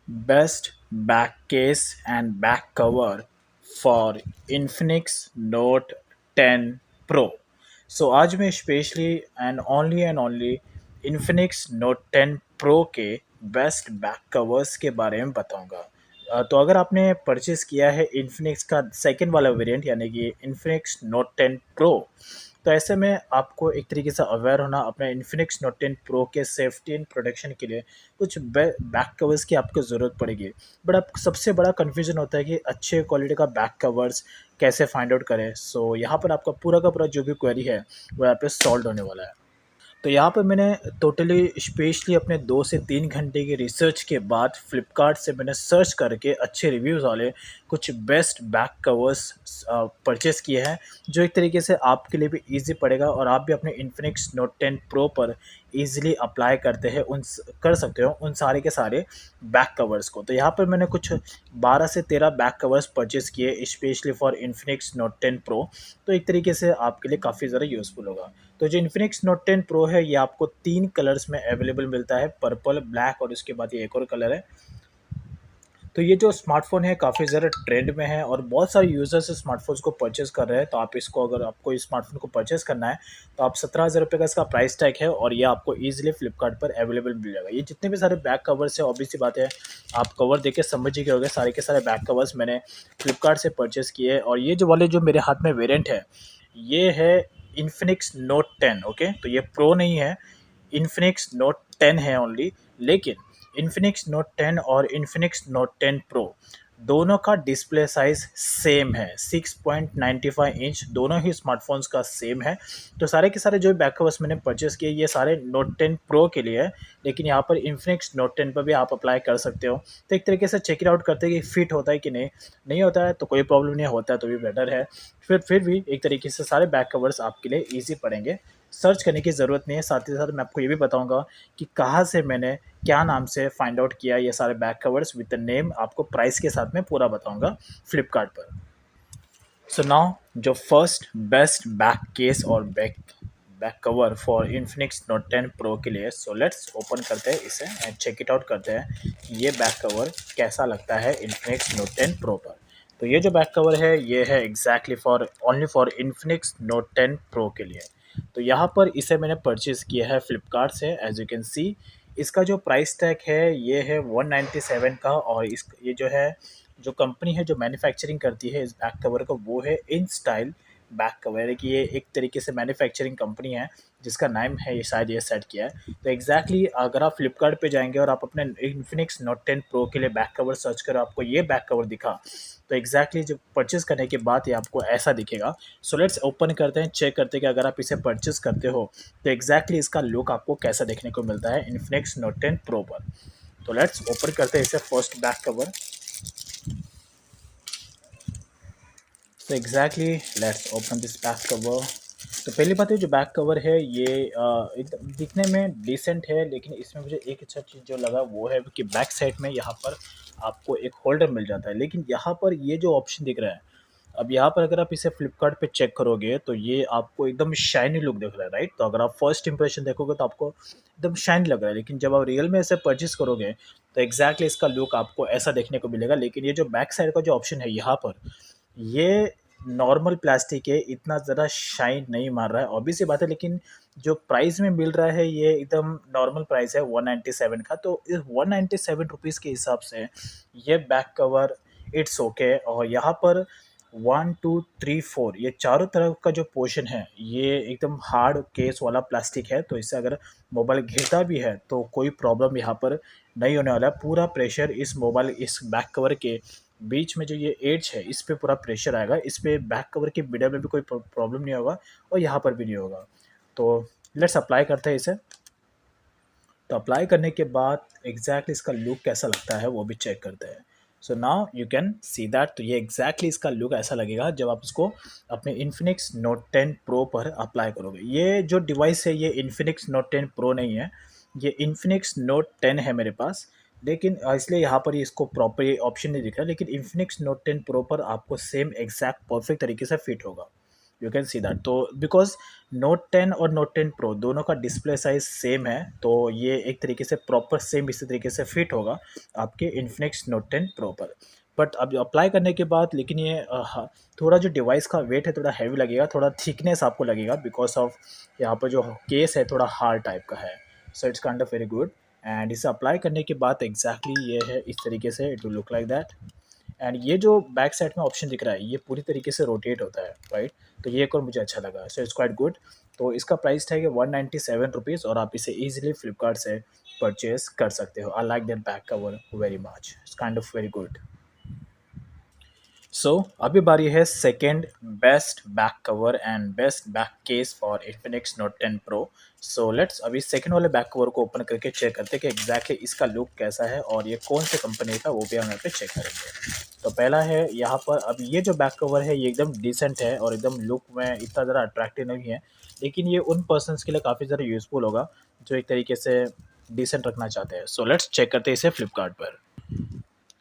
Best back case and back cover for Infinix Note 10 Pro. So आज मैं specially and only Infinix Note 10 Pro के best back covers के बारे में बताऊंगा। तो अगर आपने परचेज़ किया है Infinix का सेकंड वाला वेरिएंट यानी कि Infinix Note 10 Pro, तो ऐसे में आपको एक तरीके से अवेयर होना अपने Infinix Note 10 Pro के सेफ्टी एंड प्रोटेक्शन के लिए कुछ बैक कवर्स की आपको ज़रूरत पड़ेगी। बट अब सबसे बड़ा कन्फ्यूज़न होता है कि अच्छे क्वालिटी का बैक कवर्स कैसे फाइंड आउट करें। सो यहाँ पर आपका पूरा का पूरा जो भी क्वेरी है वो यहाँ पे सॉल्व होने वाला है। तो यहाँ पर मैंने टोटली स्पेशली अपने 2 से 3 घंटे की रिसर्च के बाद फ्लिपकार्ट से मैंने सर्च करके अच्छे रिव्यूज़ वाले कुछ बेस्ट बैक कवर्स परचेज़ किए हैं, जो एक तरीके से आपके लिए भी ईज़ी पड़ेगा और आप भी अपने इन्फिनिक्स नोट 10 प्रो पर ईज़िली अप्लाई करते हैं कर सकते हो उन सारे के सारे बैक कवर्स को। तो यहाँ पर मैंने कुछ 12 से 13 बैक कवर्स परचेज़ किए specially for Infinix Note 10 pro. तो एक तरीके से आपके लिए काफ़ी ज़्यादा यूज़फुल होगा। तो जो इन्फिनिक्स नोट 10 प्रो है ये आपको 3 कलर्स में अवेलेबल मिलता है, पर्पल, ब्लैक और उसके बाद ये एक और कलर है। तो ये जो स्मार्टफ़ोन है काफ़ी ज़्यादा ट्रेंड में है और बहुत सारे यूज़र्स इस स्मार्टफ़ोन्स को परचेज़ कर रहे हैं। तो आप इसको अगर आपको इस स्मार्टफ़ोन को परचेज़ करना है तो आप 17,000 का इसका प्राइस टैग है और ये आपको ईज़िली फ्लिपकार्ट पर अवेलेबल मिल जाएगा। ये जितने भी सारे बैक कवर्स हैं ऑब्वियस सी बात है, आप कवर देख के समझ ही गए होंगे सारे के सारे बैक कवर्स मैंने फ्लिपकार्ट से परचेज़ किए हैं। और ये जो वाले जो मेरे हाथ में वेरिएंट है, ये है इन्फिनिक्स नोट 10। ओके, तो ये प्रो नहीं है, इन्फिनिक्स नोट 10 है ओनली। लेकिन इन्फिनिक्स नोट 10 और इन्फिनिक्स नोट 10 प्रो दोनों का डिस्प्ले साइज़ सेम है, 6.95 इंच दोनों ही स्मार्टफोन्स का सेम है। तो सारे के सारे जो बैक कवर्स मैंने परचेज़ किए ये सारे नोट 10 प्रो के लिए है, लेकिन यहाँ पर इन्फिनिक्स नोट 10 पर भी आप अप्लाई कर सकते हो। तो एक तरीके से चेक इट आउट करते हैं कि फिट होता है कि नहीं। नहीं होता है तो कोई प्रॉब्लम नहीं, होता है तो भी बेटर है। फिर भी एक तरीके से सारे बैक कवर्स आपके लिए ईजी पड़ेंगे, सर्च करने की ज़रूरत नहीं है। साथ ही साथ मैं आपको ये भी बताऊंगा कि कहाँ से मैंने क्या नाम से फाइंड आउट किया ये सारे back covers with the name, आपको प्राइस के साथ में पूरा बताऊंगा फ्लिपकार्ट पर। सो नाउ जो फर्स्ट बेस्ट बैक केस और back back cover for Infinix Note 10 Pro के लिए, सो लेट्स ओपन करते हैं इसे एंड चेक इट आउट करते हैं कि ये बैक कवर कैसा लगता है इन्फिनिक्स नोट 10 प्रो पर। तो ये जो बैक कवर है ये है exactly for only for Infinix Note 10 Pro के लिए। तो यहाँ पर इसे मैंने परचेज़ किया है फ्लिपकार्ट से। एज यू कैन सी इसका जो प्राइस टैग है ये है 197 का। और इस ये जो है जो कंपनी है जो मैन्युफैक्चरिंग करती है इस बैक कवर को वो है इन स्टाइल बैक कवर है, कि ये एक तरीके से मैन्युफैक्चरिंग कंपनी है जिसका नाम है ये शायद ये सेट किया है। तो एग्जैक्टली अगर आप फ्लिपकार्ट पे जाएंगे और आप अपने इन्फिनिक्स नोट 10 प्रो के लिए बैक कवर सर्च करो, आपको ये बैक कवर दिखा, तो एग्जैक्टली जब परचेज़ करने के बाद ये आपको ऐसा दिखेगा। सो लेट्स ओपन करते हैं, चेक करते हैं कि अगर आप इसे परचेज़ करते हो तो एग्जैक्टली इसका लुक आपको कैसा देखने को मिलता है इन्फिनिक्स नोट 10 प्रो पर। तो लेट्स ओपन करते हैं इसे फर्स्ट बैक कवर। तो exactly let's open this back cover. तो पहली बात है जो बैक कवर है ये एकदम दिखने में डिसेंट है, लेकिन इसमें मुझे एक अच्छा चीज़ जो लगा वो है कि बैक साइड में यहाँ पर आपको एक होल्डर मिल जाता है। लेकिन यहाँ पर ये जो ऑप्शन दिख रहा है, अब यहाँ पर अगर आप इसे फ्लिपकार्ट पे चेक करोगे तो ये आपको एकदम शाइनी लुक दिख रहा है, राइट। तो अगर आप फर्स्ट इंप्रेशन देखोगे तो आपको एकदम शाइन लग रहा है, लेकिन जब आप रियल में इसे परचेज करोगे तो एग्जैक्टली इसका लुक आपको ऐसा देखने को मिलेगा। लेकिन ये जो बैक साइड का जो ऑप्शन है यहाँ पर, ये नॉर्मल प्लास्टिक है, इतना ज़्यादा शाइन नहीं मार रहा है, ऑब्वियस सी बात है। लेकिन जो प्राइस में मिल रहा है ये एकदम नॉर्मल प्राइस है 197 का। तो इस 197 रुपीज़ के हिसाब से ये बैक कवर इट्स ओके। और यहाँ पर 1 2 3 4 ये चारों तरफ का जो पोर्शन है ये एकदम हार्ड केस वाला प्लास्टिक है, तो इससे अगर मोबाइल गिरता भी है तो कोई प्रॉब्लम यहाँ पर नहीं होने वाला है। पूरा प्रेशर इस मोबाइल इस बैक कवर के बीच में जो ये एड्ज है इस पे पूरा प्रेशर आएगा, इस पे बैक कवर के मिडल में भी कोई प्रॉब्लम नहीं होगा और यहाँ पर भी नहीं होगा। तो लेट्स अप्लाई करते हैं इसे। तो अप्लाई करने के बाद एग्जैक्टली इसका लुक कैसा लगता है वो भी चेक करते हैं। So now you can see that. तो ये एग्जैक्टली इसका लुक ऐसा लगेगा जब आप इसको अपने इन्फिनिक्स नोट 10 प्रो पर अप्लाई करोगे। ये जो डिवाइस है ये इन्फिनिक्स नोट 10 प्रो नहीं है, ये इन्फिनिक्स नोट 10 है मेरे पास। लेकिन इसलिए यहाँ पर इसको प्रॉपर ये ऑप्शन नहीं दिख रहा, लेकिन इन्फिनिक्स नोट 10 प्रो पर आपको सेम एग्जैक्ट परफेक्ट तरीके से फिट होगा। You can see that. तो बिकॉज Note 10 और Note 10 Pro दोनों का डिस्प्ले साइज सेम है, तो ये एक तरीके से प्रॉपर सेम इसी तरीके से फिट होगा आपके Infinix Note 10 Pro पर। बट अब अप्लाई करने के बाद लेकिन ये थोड़ा जो डिवाइस का वेट है थोड़ा हैवी लगेगा, थोड़ा थिकनेस आपको लगेगा बिकॉज ऑफ यहाँ पर जो केस है थोड़ा हार्ड टाइप का है। So it's kind of very good. And इसे अप्लाई करने के बाद एग्जैक्टली ये है इस तरीके से, it will look like that. And ये जो बैक साइड में ऑप्शन दिख रहा है ये पूरी तरीके से रोटेट होता है, राइट। तो ये एक और मुझे अच्छा लगा, सो इट्स क्वाइट गुड। तो इसका प्राइस था कि 197 रुपीज़ और आप इसे ईजिली फ्लिपकार्ट से परचेज कर सकते हो। I like that back cover very much, it's kind of very good. So अभी बारी है second best back cover and best back case for Infinix Note 10 Pro। So let's अभी सेकेंड वाले बैक कवर को open करके check करते हैं कि एग्जैक्टली इसका लुक कैसा है और ये कौन से कंपनी का, वो भी हम यहाँ पे चेक करेंगे। तो पहला है यहाँ पर, अब ये जो बैक कवर है ये एकदम डिसेंट है और एकदम लुक में इतना ज़्यादा अट्रैक्टिव नहीं है, लेकिन ये उन पर्सनस के लिए काफ़ी ज़्यादा यूज़फुल होगा जो एक तरीके से डिसेंट रखना चाहते हैं। सो लेट्स चेक करते हैं इसे फ्लिपकार्ट पर।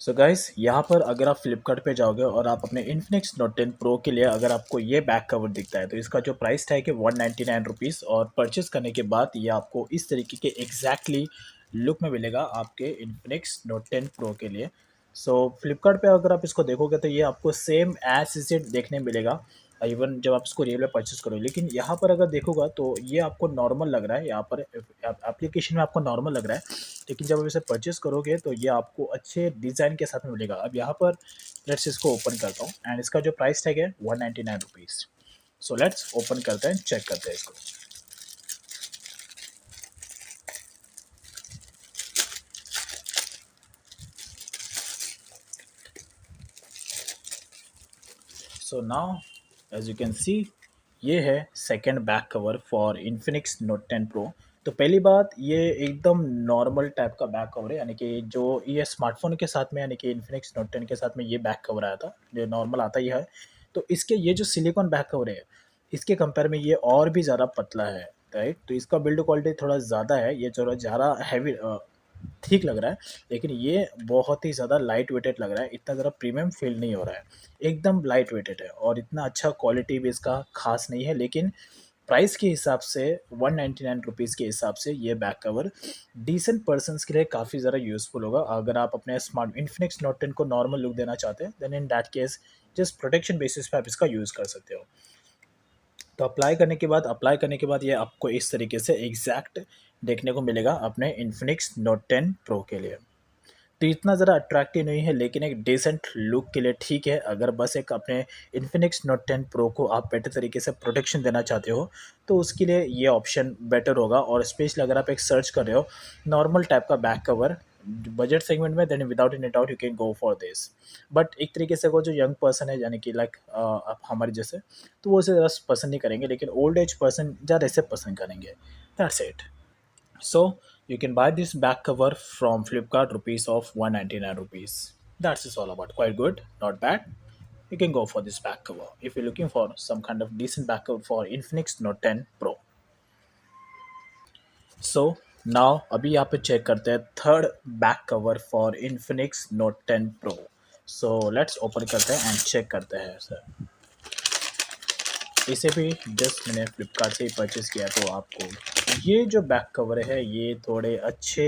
सो गाइस यहाँ पर अगर आप फ्लिपकार्ट पे जाओगे और आप अपने Infinix Note 10 Pro के लिए अगर आपको ये बैक कवर दिखता है तो इसका जो प्राइस था कि 199 रुपीज़, और परचेस करने के बाद ये आपको इस तरीके के एग्जैक्टली लुक में मिलेगा आपके Infinix Note 10 Pro के लिए। सो फ्लिपकार्ट पे अगर आप इसको देखोगे तो ये आपको सेम एज इज इट देखने मिलेगा इवन जब आप इसको रियल में परचेस करो, लेकिन यहाँ पर अगर देखोगा तो ये आपको नॉर्मल लग रहा है, यहाँ पर एप्लीकेशन में आपको नॉर्मल लग रहा है, लेकिन जब आप इसे परचेस करोगे तो ये आपको अच्छे डिज़ाइन के साथ में मिलेगा। अब यहाँ पर लेट्स इसको ओपन करता हूँ एंड इसका जो प्राइस टैग है 199 रुपीज़। सो लेट्स ओपन करते हैं, चेक करते हैं इसको। So now as you can see ये है second back cover for Infinix Note 10 Pro। तो पहली बात ये एकदम नॉर्मल टाइप का बैक कवर है, यानी कि जो ये स्मार्टफोन के साथ में यानी कि Infinix Note 10 के साथ में ये बैक कवर आया था, ये नॉर्मल आता ही है। तो इसके ये जो सिलिकॉन बैक कवर है इसके कंपेयर में ये और भी ज़्यादा पतला है, राइट। तो इसका बिल्ड क्वालिटी थोड़ा ज़्यादा है, ये थोड़ा ज़्यादा हैवी ठीक लग रहा है, लेकिन ये बहुत ही ज़्यादा लाइट वेटेड लग रहा है, इतना ज़्यादा प्रीमियम फील नहीं हो रहा है, एकदम लाइट वेटेड है और इतना अच्छा क्वालिटी भी इसका खास नहीं है। लेकिन प्राइस के हिसाब से 199 रुपीज़ के हिसाब से ये बैक कवर डिसेंट पर्सनस के लिए काफ़ी ज़्यादा यूज़फुल होगा। अगर आप अपने स्मार्ट Infinix Note 10 को नॉर्मल लुक देना चाहते हैं then in that case just protection basis पे आप इसका यूज़ कर सकते हो। तो अप्लाई करने के बाद ये आपको इस तरीके से एग्जैक्ट देखने को मिलेगा अपने Infinix Note 10 Pro के लिए। तो इतना ज़रा अट्रैक्टिव नहीं है लेकिन एक डिसेंट लुक के लिए ठीक है। अगर बस एक अपने Infinix Note 10 Pro को आप बेटर तरीके से प्रोटेक्शन देना चाहते हो तो उसके लिए ये ऑप्शन बेटर होगा। और स्पेशली अगर आप एक सर्च कर रहे हो नॉर्मल टाइप का बैक कवर बजट सेगमेंट में, then without in doubt you can go for this. But एक तरीके से वो जो यंग पर्सन है यानी कि लाइक आप हमारे जैसे, तो वो इसे ज़रा पसंद नहीं करेंगे, लेकिन ओल्ड एज पर्सन ज़्यादा इसे पसंद करेंगे। That's it. So you can buy this back cover from Flipkart rupees of 199 rupees. That's is all about. Quite good, not bad. You can go for this back cover if you're looking for some kind of decent back cover for Infinix Note 10 Pro. So now अभी यहाँ पे check करते हैं third back cover for Infinix Note 10 Pro. So let's open करते हैं and check करते हैं sir. इसे भी जस्ट मैंने फ्लिपकार्ट से ही परचेज़ किया, तो आपको ये जो बैक कवर है ये थोड़े अच्छे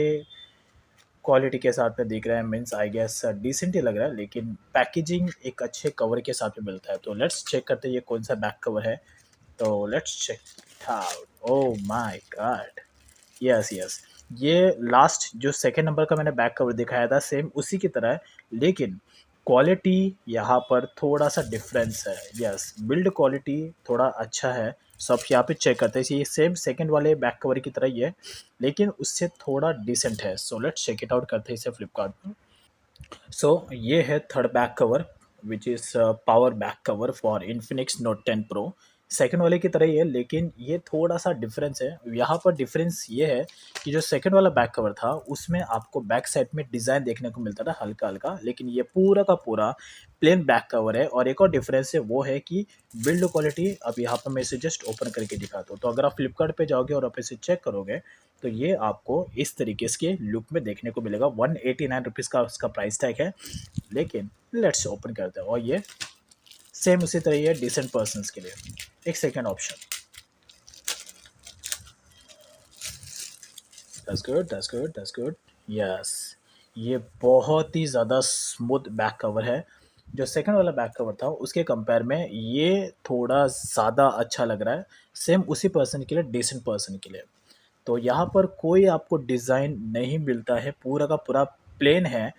क्वालिटी के साथ में दिख रहा है, मीन्स आई गेस डिसेंट ही लग रहा है, लेकिन पैकेजिंग एक अच्छे कवर के साथ में मिलता है। तो लेट्स चेक करते हैं ये कौन सा बैक कवर है। तो let's check out. Oh my god, yes yes, ये लास्ट जो सेकंड नंबर का मैंने बैक कवर दिखाया था सेम उसी की तरह है, लेकिन क्वालिटी यहाँ पर थोड़ा सा डिफरेंस है। यस, बिल्ड क्वालिटी थोड़ा अच्छा है। सो आप यहाँ पे चेक करते हैं ये सेम सेकंड वाले बैक कवर की तरह ही है, लेकिन उससे थोड़ा डिसेंट है। So let's check it out करते हैं इसे फ्लिपकार्ट पर। सो ये है third back cover which is power back cover for Infinix Note 10 Pro। Second वाले की तरह ही है, लेकिन ये थोड़ा सा डिफरेंस है। यहाँ पर डिफरेंस ये है कि जो सेकंड वाला बैक कवर था उसमें आपको बैक साइड में डिज़ाइन देखने को मिलता था हल्का हल्का, लेकिन ये पूरा का पूरा प्लेन बैक कवर है। और एक और डिफरेंस है वो है कि बिल्ड क्वालिटी, अब यहाँ पर मैं इसे जस्ट ओपन करके दिखाता हूँ। तो अगर आप फ्लिपकार्ट पे जाओगे और आप इसे चेक करोगे तो ये आपको इस तरीके के लुक में देखने को मिलेगा। 189 रुपीज़ का उसका प्राइस टैग है, लेकिन लेट्स ओपन करते हैं। और ये सेम उसी तरह ही है डिसेंट पर्सन्स के लिए। एक second option. That's good, that's good, that's good. Yes, ये बहुत ही ज़्यादा स्मूथ बैक कवर है। जो सेकंड वाला बैक कवर था उसके कंपेयर में ये थोड़ा ज़्यादा अच्छा लग रहा है, सेम उसी पर्सन के लिए, डिसेंट पर्सन के लिए। तो यहाँ पर कोई आपको डिज़ाइन नहीं मिलता है, पूरा का पूरा प्लेन है।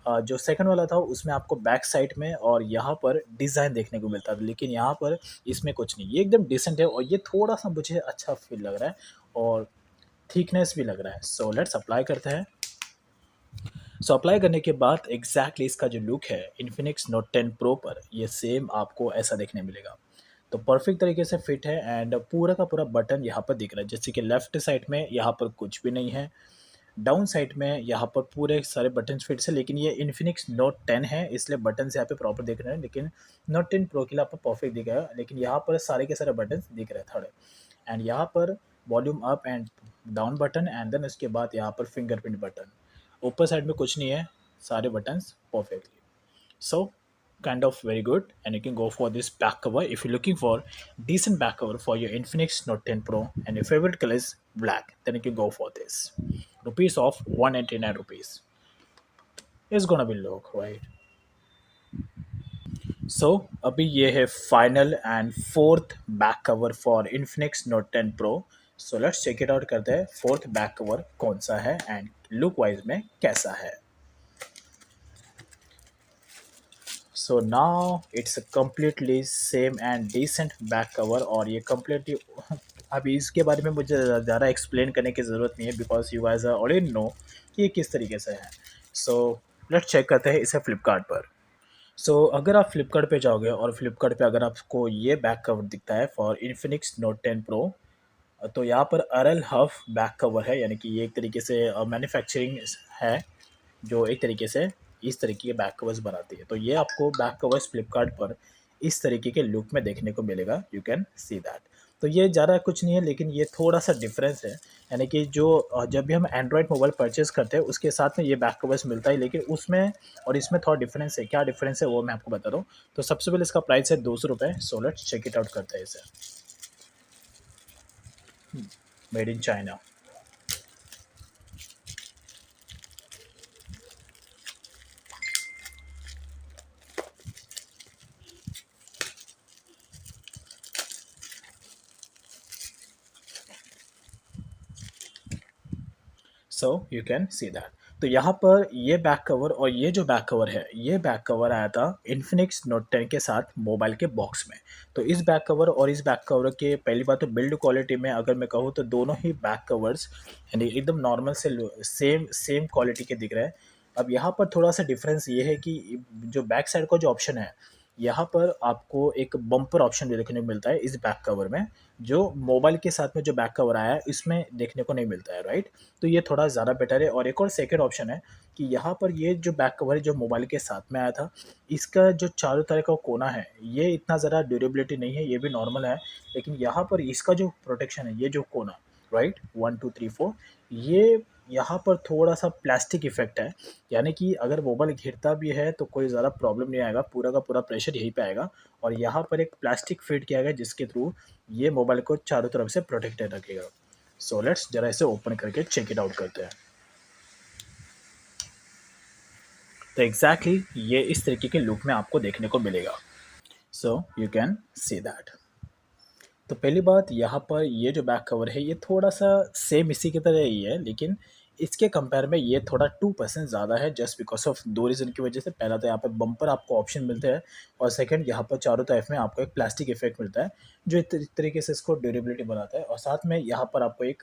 जो सेकंड वाला था उसमें आपको बैक साइड में और यहाँ पर डिज़ाइन देखने को मिलता था, लेकिन यहाँ पर इसमें कुछ नहीं, ये एकदम डिसेंट है और ये थोड़ा सा मुझे अच्छा फील लग रहा है और थिकनेस भी लग रहा है। सो लेट्स अप्लाई करते हैं। सो अप्लाई करने के बाद एग्जैक्टली इसका जो लुक है इन्फिनिक्स नोट 10 प्रो पर, ये सेम आपको ऐसा देखने मिलेगा। तो परफेक्ट तरीके से फिट है एंड पूरा का पूरा बटन यहाँ पर दिख रहा है, जैसे कि लेफ्ट साइड में यहाँ पर कुछ भी नहीं है, डाउन साइड में यहाँ पर पूरे सारे बटन फिट है, लेकिन ये इन्फिनिक्स नोट 10 है इसलिए बटन यहाँ पे प्रॉपर दिख रहे हैं, लेकिन नोट 10 प्रो के लिए आपको परफेक्ट दिखेगा, लेकिन यहाँ पर सारे के सारे बटन दिख रहे हैं थोड़े। एंड यहाँ पर volume up and down button and then उसके बाद यहाँ पर फिंगरप्रिंट बटन, ऊपर साइड में कुछ नहीं है, सारे buttons perfectly. So kind of very good, and you can go for this back cover if you're looking for decent back cover for your Infinix Note 10 Pro and your favorite color is black, then you can go for this. Rupees of 199 rupees is gonna be low, right? So अभी ये है final and fourth back cover for Infinix Note 10 Pro. So let's check it out करते हैं fourth back cover कौन सा है and look wise में कैसा है। So now it's completely same and decent back cover और ये completely अभी इसके बारे में मुझे ज़्यादा एक्सप्लेन करने की ज़रूरत नहीं है because you guys already know कि ये किस तरीके से है। सो लेट्स चेक करते हैं इसे फ्लिपकार्ट पर। सो अगर आप फ्लिपकार्ट पे जाओगे और फ्लिपकार्ट पे अगर आपको ये बैक कवर दिखता है फॉर इन्फिनिक्स नोट 10 प्रो, तो यहाँ पर अरल हफ बैक कवर है, यानी कि ये एक तरीके से मैन्युफैक्चरिंग है जो एक तरीके से इस तरीके के बैक कवर्स बनाती है। तो ये आपको बैक कवर्स फ्लिपकार्ट पर इस तरीके के लुक में देखने को मिलेगा, यू कैन सी दैट। तो ये ज़्यादा कुछ नहीं है, लेकिन ये थोड़ा सा डिफरेंस है, यानी कि जो जब भी हम एंड्रॉयड मोबाइल परचेज करते हैं उसके साथ में ये बैक कवर्स मिलता है, लेकिन उसमें और इसमें थोड़ा डिफरेंस है। क्या डिफरेंस है वो मैं आपको बता दूँ। तो सबसे पहले इसका प्राइस है 200 रुपये। So let's check it out करते हैं इसे। Made in China. So you can see that. तो यहाँ पर ये बैक कवर और ये जो बैक कवर है, ये बैक कवर आया था इन्फिनिक्स नोट 10 के साथ मोबाइल के बॉक्स में। तो इस बैक कवर और इस बैक कवर के पहली बात तो बिल्ड क्वालिटी में अगर मैं कहूँ तो दोनों ही बैक कवर्स यानी एकदम नॉर्मल से सेम सेम क्वालिटी के दिख रहे हैं। अब यहाँ पर थोड़ा सा डिफरेंस ये है कि जो बैक साइड का जो ऑप्शन है, यहाँ पर आपको एक बम्पर ऑप्शन भी देखने को मिलता है इस बैक कवर में, जो मोबाइल के साथ में जो बैक कवर आया है इसमें देखने को नहीं मिलता है, राइट। तो ये थोड़ा ज़्यादा बेटर है। और एक और सेकेंड ऑप्शन है कि यहाँ पर ये जो बैक कवर है जो मोबाइल के साथ में आया था, इसका जो चारों तरह का कोना है ये इतना ज़्यादा ड्यूरेबिलिटी नहीं है, ये भी नॉर्मल है। लेकिन यहाँ पर इसका जो प्रोटेक्शन है, ये जो कोना, राइट, 1 2 3 4, ये यहाँ पर थोड़ा सा प्लास्टिक इफेक्ट है, यानी कि अगर मोबाइल गिरता भी है तो कोई ज़्यादा प्रॉब्लम नहीं आएगा, पूरा का पूरा प्रेशर यहीं पे आएगा। और यहाँ पर एक प्लास्टिक फिट किया गया जिसके थ्रू ये मोबाइल को चारों तरफ से प्रोटेक्टेड रखेगा। सो लेट्स जरा इसे ओपन करके चेक इट आउट करते हैं। तो एग्जैक्टली ये इस तरीके के लुक में आपको देखने को मिलेगा। सो यू कैन सी दैट। तो पहली बात यहाँ पर ये जो बैक कवर है ये थोड़ा सा सेम इसी की तरह ही है, लेकिन इसके कंपेयर में ये थोड़ा 2% ज़्यादा है, जस्ट बिकॉज ऑफ दो रीज़न की वजह से। पहला तो यहाँ पर बम्पर आपको ऑप्शन मिलते हैं और सेकंड यहाँ पर चारों तरफ में आपको एक प्लास्टिक इफेक्ट मिलता है जो इस तरीके से इसको ड्यूरेबिलिटी बनाता है। और साथ में यहाँ पर आपको एक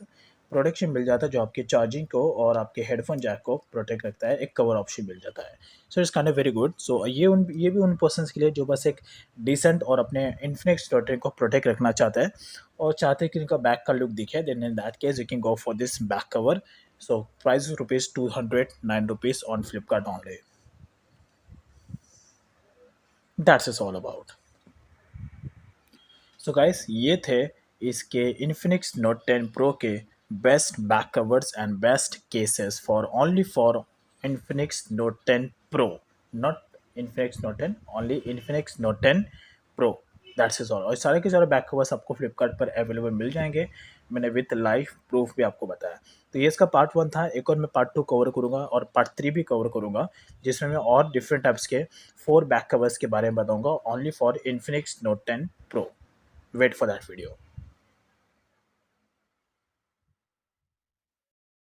प्रोटेक्शन मिल जाता है जो आपके चार्जिंग को और आपके हेडफोन जैक को प्रोटेक्ट रखता है, एक कवर ऑप्शन मिल जाता है। So it's kind of very good. So ये भी उन पर्सन्स के लिए जो बस एक डिसेंट और अपने इन्फिनिक्स डॉटर को प्रोटेक्ट रखना चाहता है और चाहते हैं कि उनका बैक का लुक दिखे, then in that case you can go for this back cover. So price rupees 209 on Flipkart only. That's is all about. So guys ये थे इसके इन्फिनिक्स नोट 10 प्रो के best back covers and best cases for only for Infinix Note 10 Pro, not Infinix Note 10, only Infinix Note 10 that's is all. और सारे के सारे back covers आपको फ्लिपकार्ट पर अवेलेबल मिल जाएंगे। मैंने विथ लाइव प्रूफ भी आपको बताया। तो ये इसका पार्ट 1 था। एक और मैं पार्ट 2 कवर करूँगा और पार्ट 3 भी कवर करूँगा, जिसमें मैं और डिफरेंट टाइप्स के 4 बैक कवर्स के बारे में बताऊँगा only for Infinix Note 10 Pro. Wait for that video.